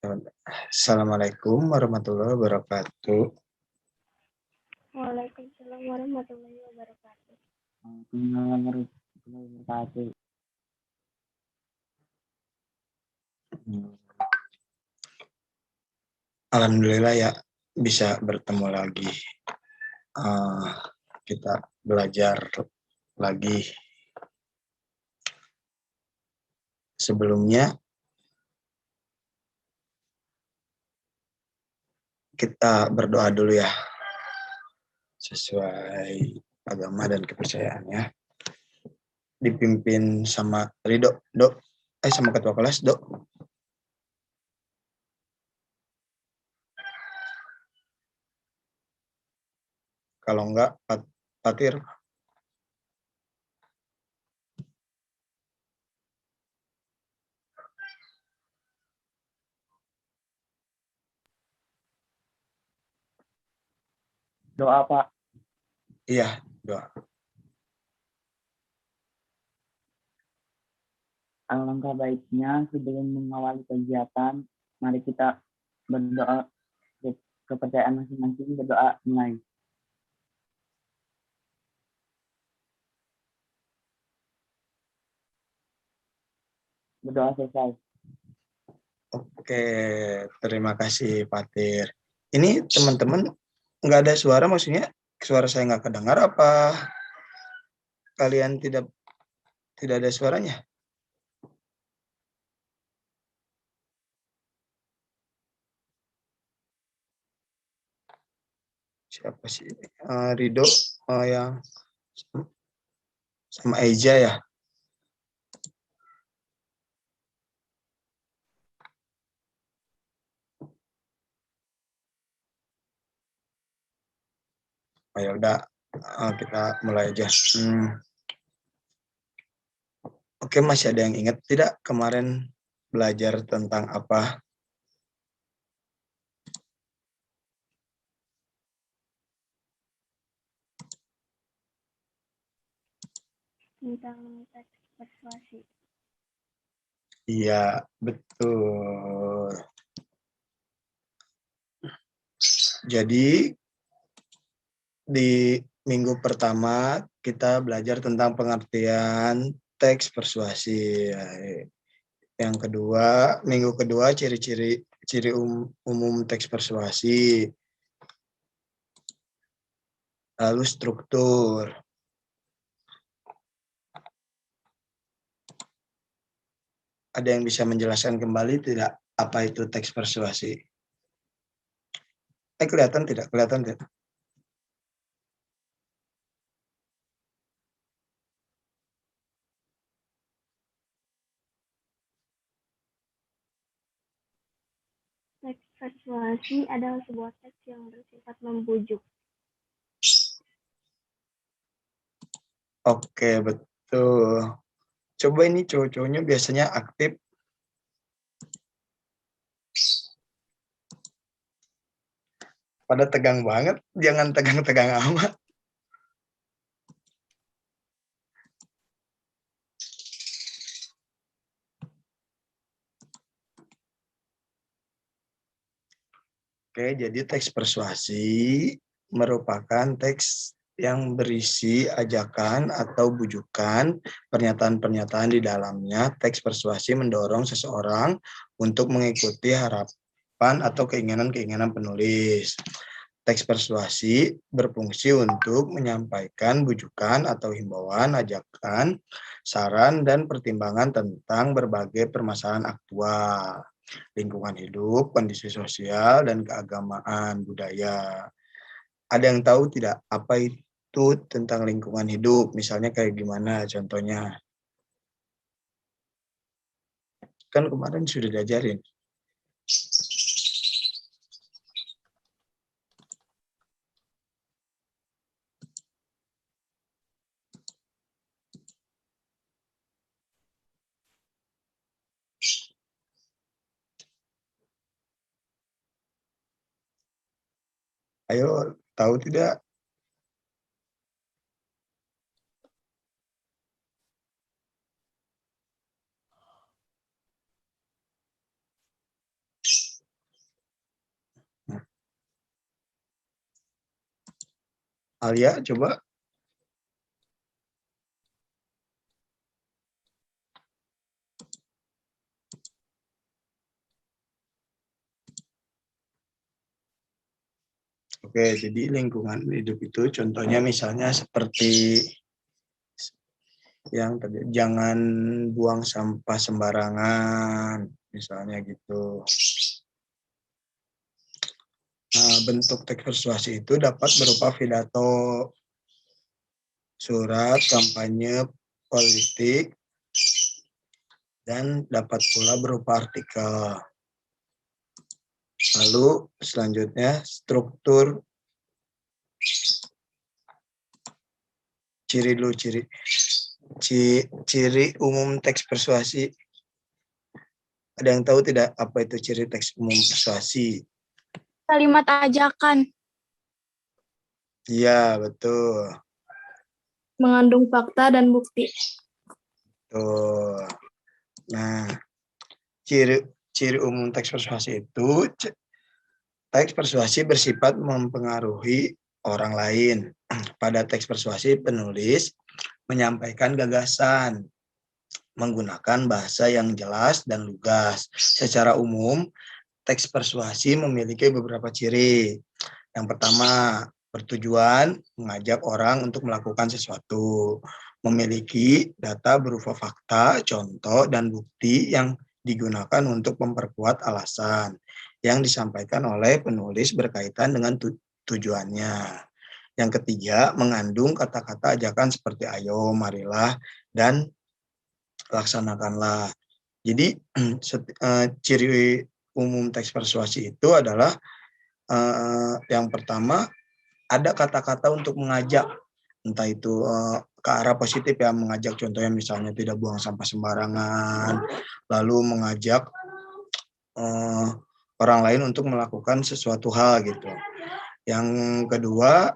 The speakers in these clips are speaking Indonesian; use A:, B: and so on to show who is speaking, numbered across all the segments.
A: Assalamualaikum warahmatullahi wabarakatuh.
B: Waalaikumsalam warahmatullahi wabarakatuh.
C: Waalaikumsalam warahmatullahi wabarakatuh.
A: Alhamdulillah ya bisa bertemu lagi. Kita belajar lagi. Sebelumnya kita berdoa dulu ya, sesuai agama dan kepercayaannya. Dipimpin sama Ridho, sama ketua kelas, Dok. Kalau enggak, Fatir.
C: Doa, Pak.
A: Iya, doa.
C: Alangkah baiknya sebelum mengawali kegiatan, mari kita berdoa kepercayaan masing-masing, berdoa mulai. Berdoa selesai.
A: Oke, terima kasih Fatir. Ini teman-teman nggak ada suara, maksudnya suara saya nggak kedengar apa kalian tidak ada suaranya? Siapa sih? Ridho yang sama Eja ya? Ya udah, kita mulai aja. Oke, masih ada yang ingat tidak kemarin belajar tentang apa?
B: Tentang teks persuasi.
A: Iya, betul. Jadi di minggu pertama kita belajar tentang pengertian teks persuasi. Yang kedua, minggu kedua ciri-ciri umum teks persuasi. Lalu struktur. Ada yang bisa menjelaskan kembali tidak apa itu teks persuasi? Kelihatan tidak? Kelihatan tidak?
B: Teks persuasi adalah sebuah teks yang bersifat membujuk.
A: Oke, betul. Coba ini cowok-cowoknya biasanya aktif. Pada tegang banget, jangan tegang-tegang amat. Oke, jadi teks persuasi merupakan teks yang berisi ajakan atau bujukan, pernyataan-pernyataan di dalamnya. Teks persuasi mendorong seseorang untuk mengikuti harapan atau keinginan-keinginan penulis. Teks persuasi berfungsi untuk menyampaikan bujukan atau himbauan, ajakan, saran, dan pertimbangan tentang berbagai permasalahan aktual, lingkungan hidup, kondisi sosial, dan keagamaan budaya. Ada yang tahu tidak apa itu tentang lingkungan hidup? Misalnya kayak gimana contohnya? Kan kemarin sudah diajarin. Ayo, tahu tidak? Alia, coba. Oke, jadi lingkungan hidup itu contohnya misalnya seperti yang tadi, jangan buang sampah sembarangan, misalnya gitu. Nah, bentuk teks persuasi itu dapat berupa pidato, surat kampanye politik, dan dapat pula berupa artikel. Lalu selanjutnya struktur, ciri dulu, ciri umum teks persuasi. Ada yang tahu tidak apa itu ciri teks umum persuasi?
D: Kalimat ajakan.
A: Iya, betul.
D: Mengandung fakta dan bukti.
A: Tuh. Nah, ciri umum teks persuasi itu, teks persuasi bersifat mempengaruhi orang lain. Pada teks persuasi, penulis menyampaikan gagasan menggunakan bahasa yang jelas dan lugas. Secara umum, teks persuasi memiliki beberapa ciri. Yang pertama, bertujuan mengajak orang untuk melakukan sesuatu. Memiliki data berupa fakta, contoh, dan bukti yang digunakan untuk memperkuat alasan yang disampaikan oleh penulis berkaitan dengan tujuannya. Yang ketiga, mengandung kata-kata ajakan seperti ayo, marilah, dan laksanakanlah. Jadi ciri umum teks persuasi itu adalah yang pertama, ada kata-kata untuk mengajak, entah itu ke arah positif ya, mengajak contohnya misalnya tidak buang sampah sembarangan, lalu mengajak orang lain untuk melakukan sesuatu hal gitu. Yang kedua,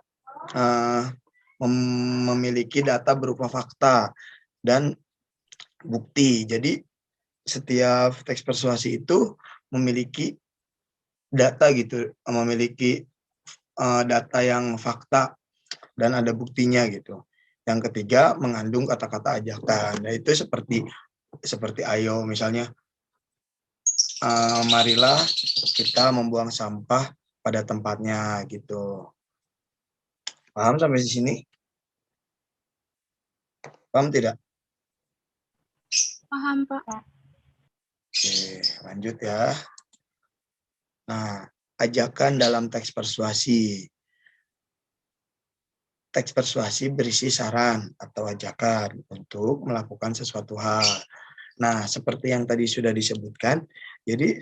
A: memiliki data berupa fakta dan bukti. Jadi setiap teks persuasi itu memiliki data gitu, memiliki data yang fakta dan ada buktinya gitu. Yang ketiga, mengandung kata-kata ajakan. Nah, itu seperti ayo misalnya, marilah kita membuang sampah pada tempatnya gitu. Paham sampai di sini? Paham tidak?
D: Paham, Pak.
A: Oke, lanjut ya. Nah, ajakan dalam teks persuasi. Teks persuasi berisi saran atau ajakan untuk melakukan sesuatu hal. Nah, seperti yang tadi sudah disebutkan, jadi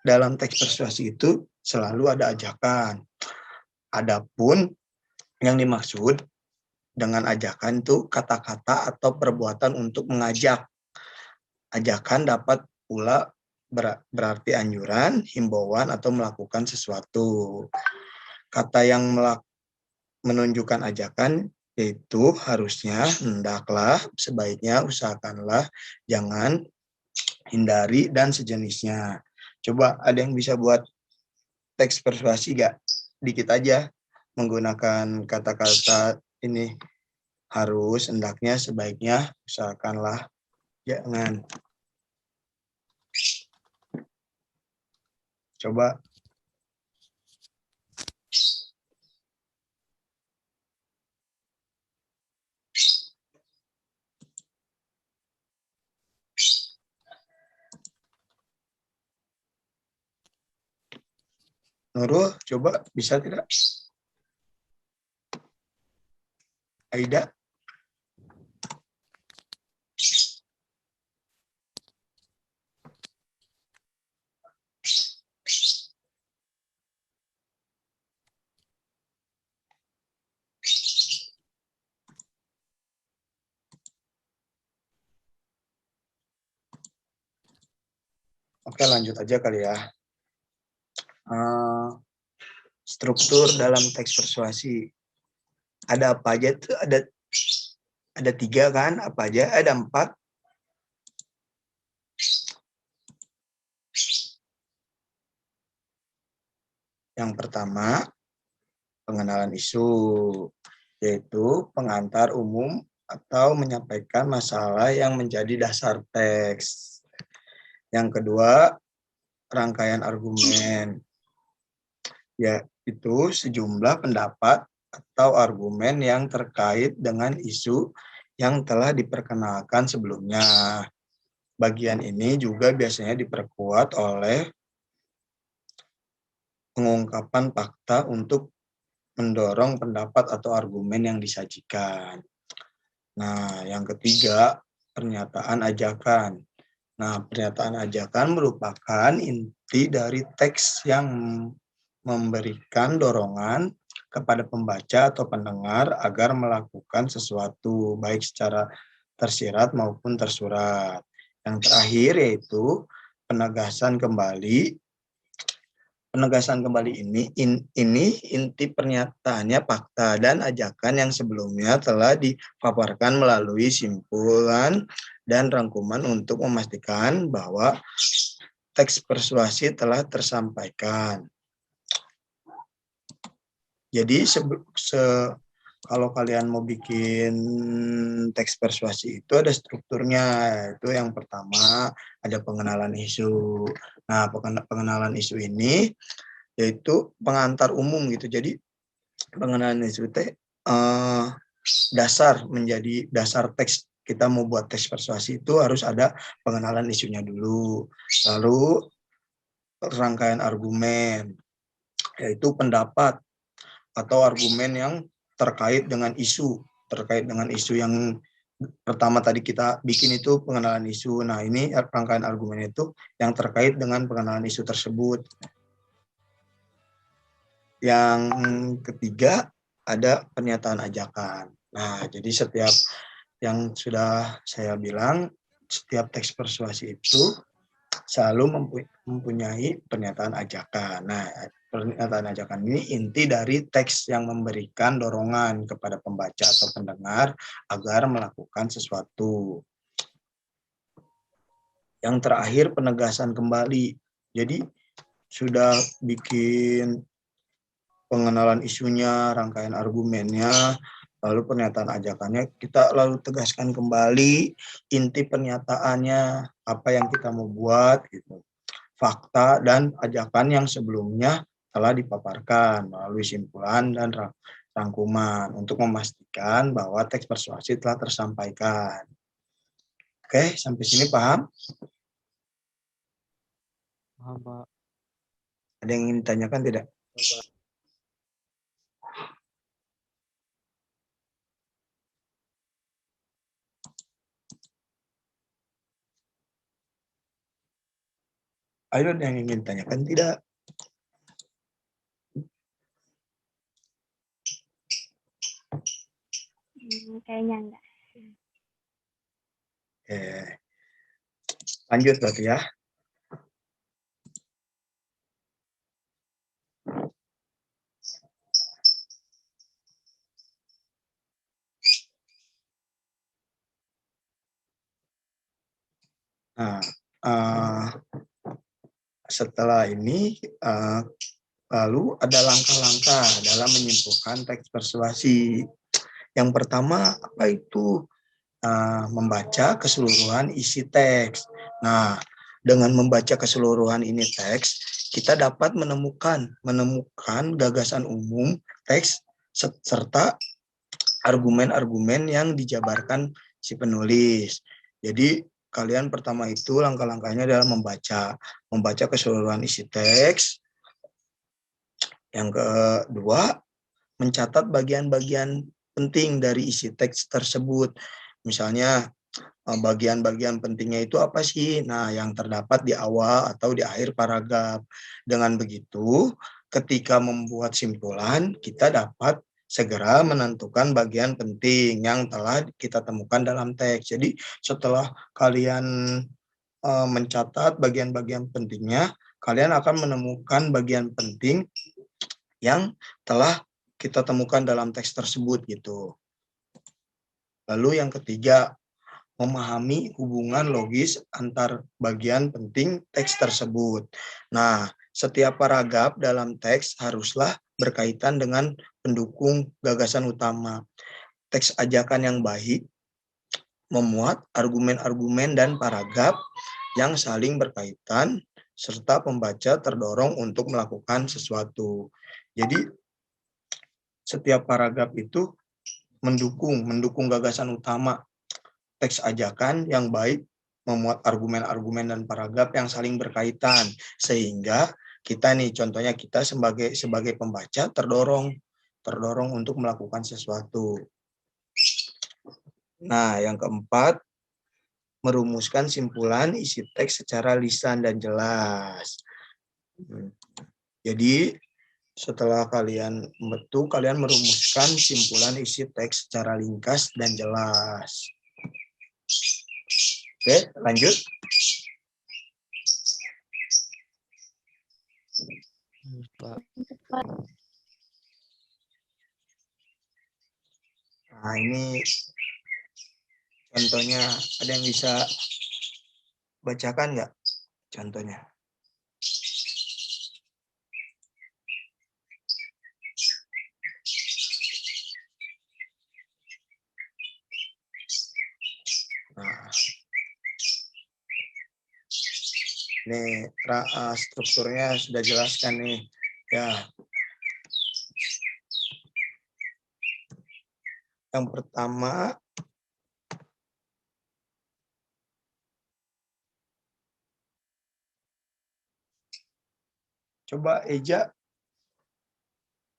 A: dalam teks persuasi itu selalu ada ajakan. Adapun yang dimaksud dengan ajakan itu kata-kata atau perbuatan untuk mengajak. Ajakan dapat pula berarti anjuran, himbauan, atau melakukan sesuatu. Kata yang menunjukkan ajakan yaitu harusnya, hendaklah, sebaiknya, usahakanlah, jangan, hindari, dan sejenisnya. Coba ada yang bisa buat teks persuasi gak? Dikit aja menggunakan kata-kata ini, harus, hendaknya, sebaiknya, usahakanlah, jangan. Coba. Nurul, coba bisa tidak? Aida? Oke, lanjut aja kali ya. Struktur dalam teks persuasi. Ada apa aja tuh? Ada 3 kan? Apa aja? Ada 4. Yang pertama, pengenalan isu. yaitu pengantar umum atau menyampaikan masalah yang menjadi dasar teks. Yang kedua, rangkaian argumen, yaitu sejumlah pendapat atau argumen yang terkait dengan isu yang telah diperkenalkan sebelumnya. Bagian ini juga biasanya diperkuat oleh pengungkapan fakta untuk mendorong pendapat atau argumen yang disajikan. Nah, yang ketiga, pernyataan ajakan. Nah, pernyataan ajakan merupakan inti dari teks yang memberikan dorongan kepada pembaca atau pendengar agar melakukan sesuatu, baik secara tersirat maupun tersurat. Yang terakhir yaitu penegasan kembali. Penegasan kembali ini inti pernyataannya fakta dan ajakan yang sebelumnya telah dipaparkan melalui simpulan dan rangkuman untuk memastikan bahwa teks persuasi telah tersampaikan. Jadi kalau kalian mau bikin teks persuasi itu ada strukturnya. Itu yang pertama ada pengenalan isu. Nah, pengenalan isu ini yaitu pengantar umum gitu. Jadi pengenalan isu itu menjadi dasar teks. Kita mau buat teks persuasi itu harus ada pengenalan isunya dulu. Lalu rangkaian argumen, yaitu pendapat atau argumen yang terkait dengan isu yang pertama tadi kita bikin itu pengenalan isu. Nah, ini rangkaian argumen itu yang terkait dengan pengenalan isu tersebut. Yang ketiga ada pernyataan ajakan. Nah, jadi setiap yang sudah saya bilang, setiap teks persuasi itu selalu mempunyai pernyataan ajakan. Nah, pernyataan ajakan ini inti dari teks yang memberikan dorongan kepada pembaca atau pendengar agar melakukan sesuatu. Yang terakhir, penegasan kembali. Jadi, sudah bikin pengenalan isunya, rangkaian argumennya, lalu pernyataan ajakannya, kita lalu tegaskan kembali inti pernyataannya, apa yang kita mau buat, gitu. Fakta dan ajakan yang sebelumnya telah dipaparkan melalui simpulan dan rangkuman untuk memastikan bahwa teks persuasi telah tersampaikan. Oke, sampai sini paham?
E: Paham, Pak.
A: Ada yang ingin ditanyakan tidak? Ada yang ingin ditanyakan tidak?
B: Kayaknya enggak.
A: Lanjut berarti ya. Nah, setelah ini lalu ada langkah-langkah dalam menyimpulkan teks persuasi. Yang pertama apa itu? Membaca keseluruhan isi teks. Nah, dengan membaca keseluruhan ini teks, kita dapat menemukan gagasan umum teks serta argumen-argumen yang dijabarkan si penulis. Jadi kalian pertama itu langkah-langkahnya adalah membaca keseluruhan isi teks. Yang kedua, mencatat bagian-bagian penting dari isi teks tersebut. Misalnya bagian-bagian pentingnya itu apa sih? Nah, yang terdapat di awal atau di akhir paragraf. Dengan begitu, ketika membuat simpulan, kita dapat segera menentukan bagian penting yang telah kita temukan dalam teks. Jadi, setelah kalian mencatat bagian-bagian pentingnya, kalian akan menemukan bagian penting yang telah kita temukan dalam teks tersebut gitu. Lalu yang ketiga, memahami hubungan logis antar bagian penting teks tersebut. Nah, setiap paragraf dalam teks haruslah berkaitan dengan pendukung gagasan utama. Teks ajakan yang baik memuat argumen-argumen dan paragraf yang saling berkaitan, serta pembaca terdorong untuk melakukan sesuatu. Jadi, setiap paragraf itu mendukung gagasan utama. Teks ajakan yang baik memuat argumen-argumen dan paragraf yang saling berkaitan, sehingga kita nih, contohnya kita sebagai pembaca terdorong untuk melakukan sesuatu. Nah, yang keempat, merumuskan simpulan isi teks secara lisan dan jelas. Jadi, setelah kalian merumuskan simpulan isi teks secara ringkas dan jelas. Oke, lanjut. Nah, ini contohnya, ada yang bisa bacakan nggak contohnya? Nah, ini strukturnya sudah jelaskan nih. Ya. Yang pertama, coba Eja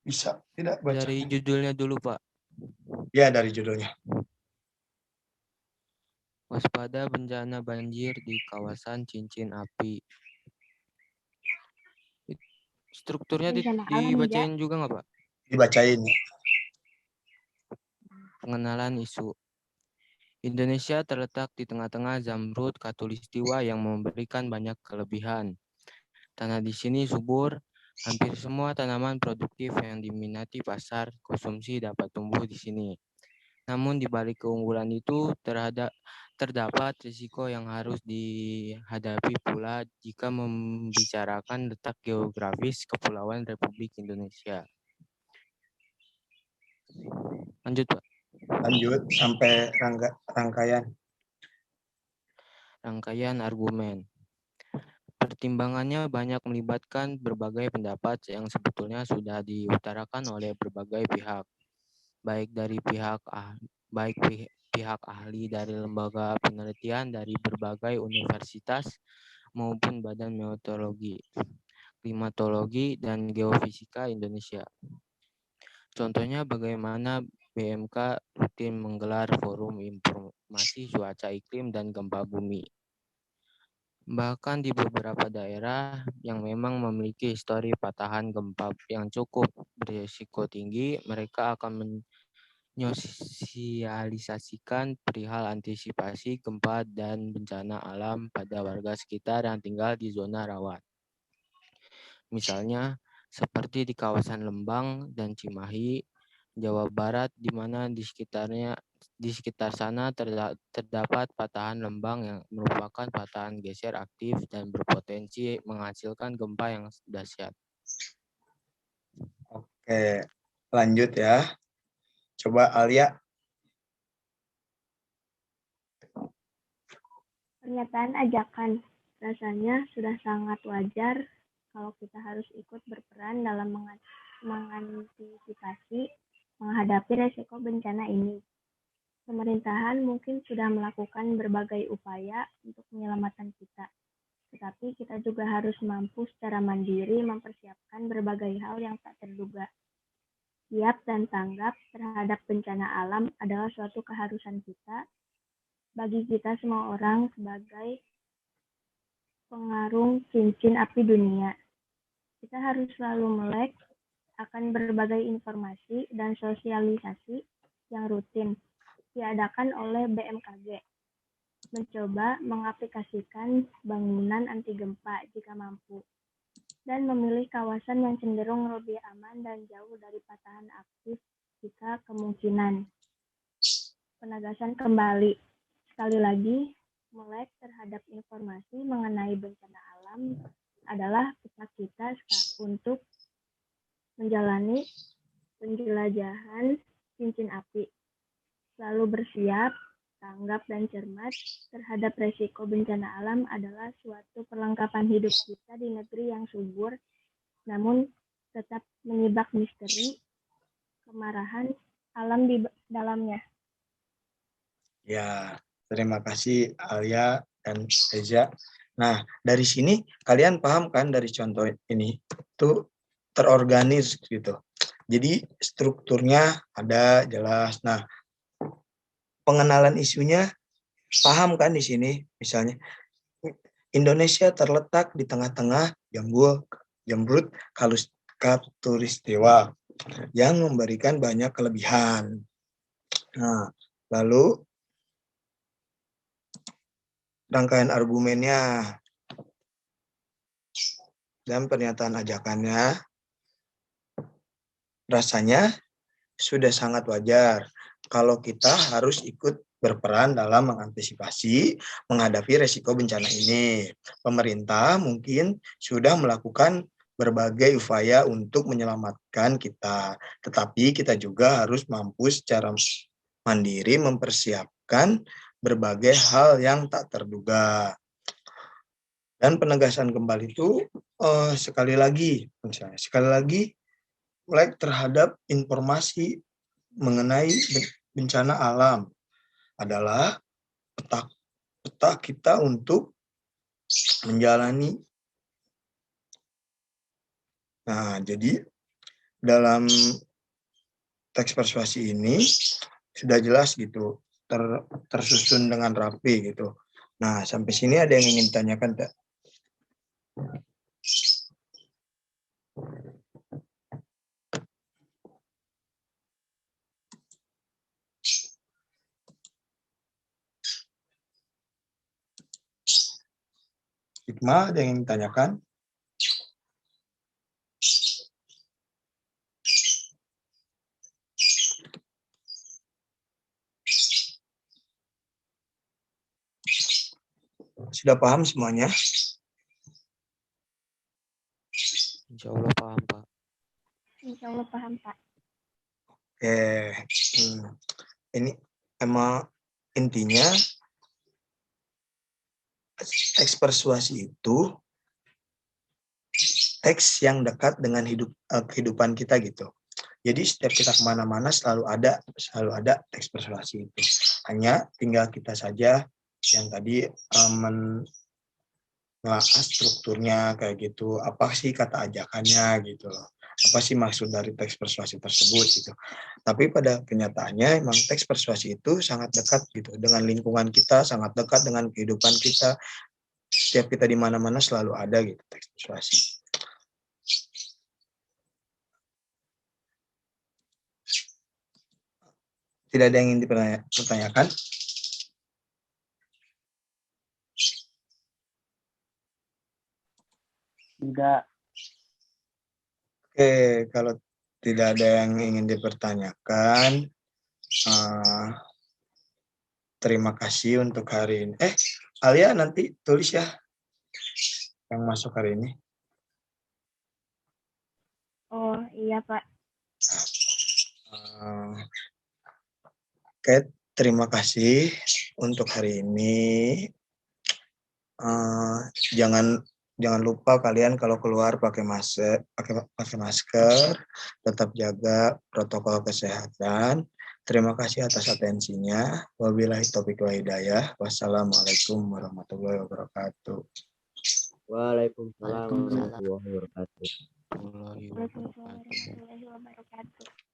A: bisa tidak baca?
E: Dari judulnya dulu, Pak.
A: Ya, dari judulnya.
E: Waspada bencana banjir di kawasan cincin api. Strukturnya
B: Bencana alam,
E: dibacain juga nggak, Pak?
A: Dibacain.
E: Pengenalan isu. Indonesia terletak di tengah-tengah zamrud khatulistiwa yang memberikan banyak kelebihan. Tanah di sini subur, hampir semua tanaman produktif yang diminati pasar konsumsi dapat tumbuh di sini. Namun di balik keunggulan itu terdapat risiko yang harus dihadapi pula jika membicarakan letak geografis Kepulauan Republik Indonesia. Lanjut, Pak.
A: Lanjut sampai rangkaian.
E: Rangkaian argumen. Pertimbangannya banyak melibatkan berbagai pendapat yang sebetulnya sudah diutarakan oleh berbagai pihak, baik pihak ahli dari lembaga penelitian dari berbagai universitas maupun badan meteorologi, klimatologi, dan geofisika Indonesia. Contohnya bagaimana BMK rutin menggelar forum informasi cuaca iklim dan gempa bumi. Bahkan di beberapa daerah yang memang memiliki histori patahan gempa yang cukup berisiko tinggi, mereka akan menyosialisasikan perihal antisipasi gempa dan bencana alam pada warga sekitar yang tinggal di zona rawan. Misalnya, seperti di kawasan Lembang dan Cimahi, Jawa Barat, di mana di sekitar sana terdapat patahan lembang yang merupakan patahan geser aktif dan berpotensi menghasilkan gempa yang dahsyat.
A: Oke, lanjut ya. Coba Alia.
B: Pernyataan ajakan. Rasanya sudah sangat wajar kalau kita harus ikut berperan dalam mengantisipasi menghadapi resiko bencana ini. Pemerintahan mungkin sudah melakukan berbagai upaya untuk menyelamatkan kita, tetapi kita juga harus mampu secara mandiri mempersiapkan berbagai hal yang tak terduga. Siap dan tanggap terhadap bencana alam adalah suatu keharusan kita, bagi kita semua orang sebagai pengarung cincin api dunia. Kita harus selalu melek akan berbagai informasi dan sosialisasi yang rutin diadakan oleh BMKG, mencoba mengaplikasikan bangunan anti gempa jika mampu, dan memilih kawasan yang cenderung lebih aman dan jauh dari patahan aktif jika kemungkinan. Penegasan kembali, sekali lagi, melek terhadap informasi mengenai bencana alam adalah peta kita untuk menjalani penjelajahan cincin api, selalu bersiap, tanggap, dan cermat terhadap resiko bencana alam adalah suatu perlengkapan hidup kita di negeri yang subur, namun tetap menyibak misteri kemarahan alam di dalamnya.
A: Ya, terima kasih Alia dan Reza. Nah, dari sini kalian paham kan dari contoh ini itu terorganis gitu. Jadi strukturnya ada jelas. Nah, pengenalan isunya paham kan di sini. Misalnya Indonesia terletak di tengah-tengah Jamrut Khatulistiwa yang memberikan banyak kelebihan. Nah, lalu rangkaian argumennya dan pernyataan ajakannya rasanya sudah sangat wajar kalau kita harus ikut berperan dalam mengantisipasi menghadapi resiko bencana ini. Pemerintah mungkin sudah melakukan berbagai upaya untuk menyelamatkan kita, tetapi kita juga harus mampu secara mandiri mempersiapkan berbagai hal yang tak terduga. Dan penegasan kembali itu sekali lagi melek terhadap informasi mengenai bencana alam adalah peta kita untuk menjalani. Nah, jadi dalam teks persuasi ini sudah jelas gitu, tersusun dengan rapi gitu. Nah, sampai sini ada yang ingin ditanyakan, tak? Hikmah, ada yang ingin ditanyakan? Sudah paham semuanya?
E: Insya Allah paham, Pak.
B: Insya Allah paham, Pak.
A: Oke, ini emang intinya teks persuasi itu teks yang dekat dengan kehidupan kita gitu. Jadi setiap kita kemana-mana selalu ada teks persuasi itu. Hanya tinggal kita saja yang tadi menelaah strukturnya kayak gitu. Apa sih kata ajakannya gitu loh. Apa sih maksud dari teks persuasi tersebut gitu. Tapi pada kenyataannya emang teks persuasi itu sangat dekat gitu dengan lingkungan kita, sangat dekat dengan kehidupan kita. Setiap kita di mana-mana selalu ada gitu teks persuasi. Tidak ada yang ingin dipertanyakan?
C: Tidak.
A: Oke, kalau tidak ada yang ingin dipertanyakan, terima kasih untuk hari ini. Alia nanti tulis ya yang masuk hari ini.
B: Oh iya, Pak.
A: Oke, terima kasih untuk hari ini. Jangan lupa kalian kalau keluar pakai masker, tetap jaga protokol kesehatan. Terima kasih atas atensinya. Wabillahi taufiq wal hidayah. Wassalamualaikum warahmatullahi wabarakatuh.
F: Waalaikumsalam warahmatullahi wabarakatuh.
B: Waalaikumsalam warahmatullahi wabarakatuh.